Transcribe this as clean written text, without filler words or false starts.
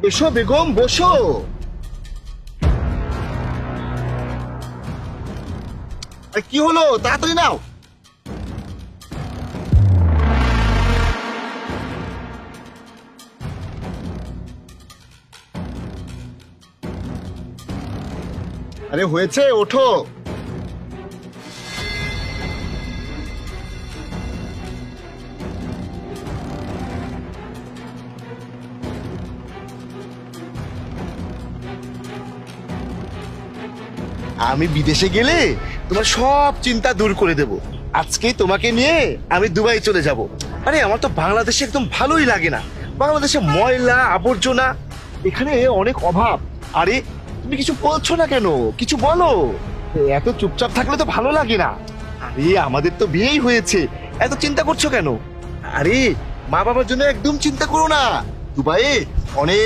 এসো বেগম, বসো। কি হলো, তাড়াতাড়ি নাও। আরে হয়েছে, ওঠো। আমি বিদেশে গেলে তোমার সব চিন্তা দূর করে দেব। আজকে তোমাকে নিয়ে আমি দুবাই চলে যাব। আরে আমার তো বাংলাদেশে একদম ভালোই লাগে না। বাংলাদেশে ময়লা আবর্জনা, এখানে অনেক অভাব। আরে তুমি কিছু বলছো না কেন? কিছু বলো। এত চুপচাপ থাকলে তো ভালো লাগে না। আরে আমাদের তো বিয়েই হয়েছে, এত চিন্তা করছো কেন? আরে মা বাবার জন্য একদম চিন্তা করো না। দুবাইয়ে অনেক